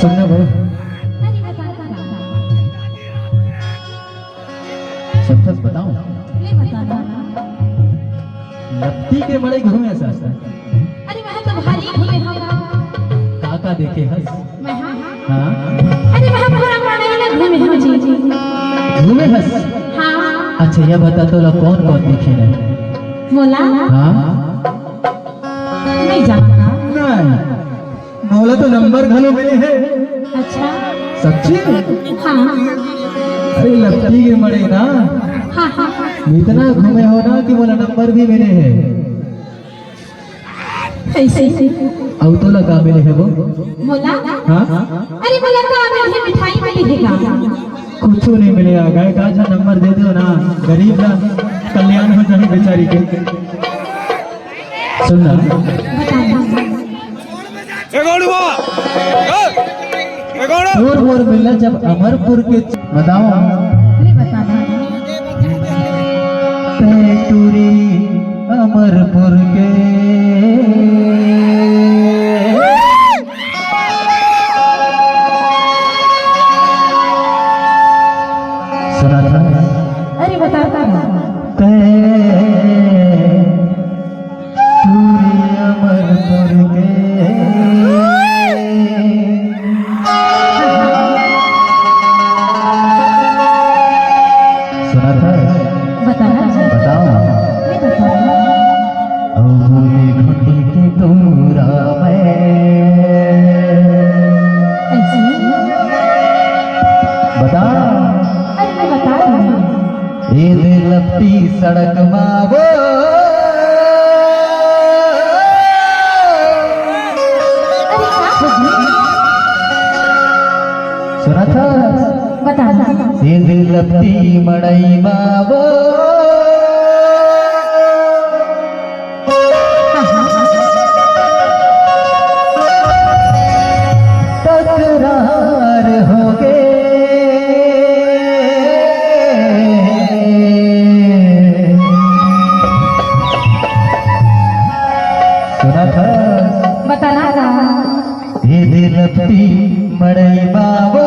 सुनना भाई, सब सच बताऊं? लपटी के बड़े घरों में ऐसा है। अरे वह तो भारी घूमे होगा। काका देखे हंस। मैं हाँ अरे वह पूरा बड़े वाले घूमे हो जी। घूमे हंस। हाँ अच्छा यह बता तो ला कौन कौन दिखे ना? मोला हाँ नहीं जानता। नहीं, मोला तो नंबर घलो मिले है। अच्छा सच्ची? हाँ अरे लपटी के मरे ना, हाँ हाँ इतना घूमे हो ना कि मोला नंबर भी मिले है। ऐसे अब तो लगा मिले है वो। मोला हाँ अरे मोला का मुझे मिठाई मिलेगा। कुछ नहीं मिलेगा। गाय का अच्छा नंबर दे दो ना, गरीब ना कल्याण हो जाए बेचारी के। सुनना और मोर मिला जब अमरपुर के बताओ टूरी अमरपुर के सुना था? अरे बताता टूरी अमरपुर के सुना था? बताना बताओ। नहीं बताना। घुटी के तोरा में ऐसे बता अरे मैं बता दूँ। ये दे लपटी सड़क मावो अरे क्या होगी? सुना था? बताना ये दे लपटी मड़ई मावो तकरार हो गए। सुना था? बताना ये दे लपटी मड़ई मावो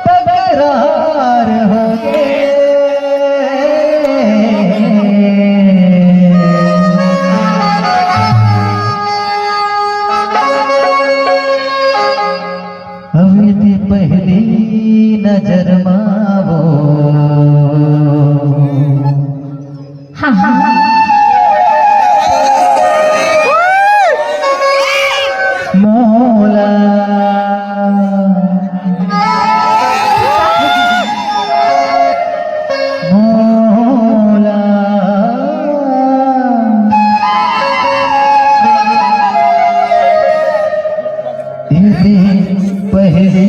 तकरार हो गए। अभी थी पहली नजर मावो हाँ हाँ मोला मोला तेरी पहली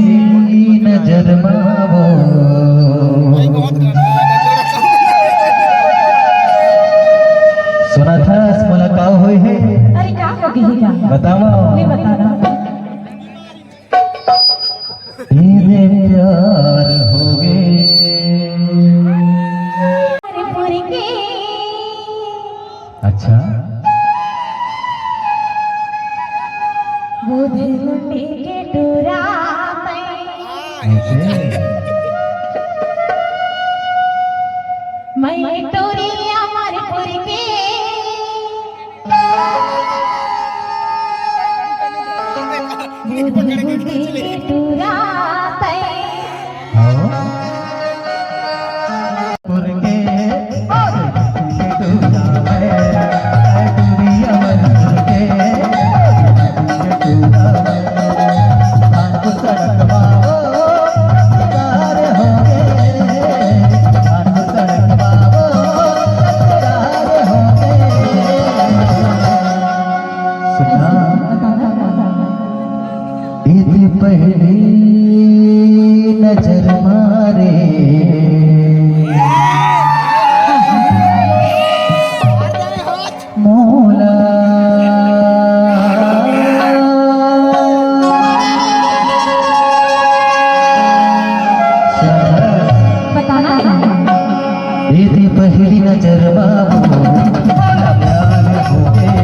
नजर मावो सुना था मुलाकात हुई है। अरे क्या होगी? बताओ। नहीं बताना। तेरे प्यार हो गए। अरे पूरी के अच्छा वो दिल के डोरा ऐसे मैं टोरी हमारे पूरी के वो दिल के डोरा सड़क बाबो दीदी पहली नजर बाबू बोला प्यार हो गए,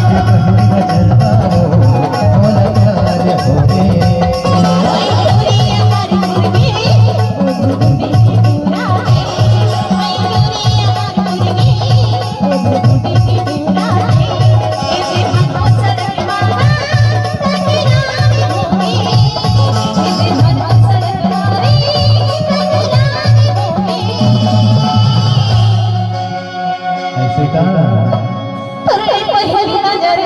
दीदी पहली नजर बाबू बोला प्यार हो गए। ऐसे का पहली नजर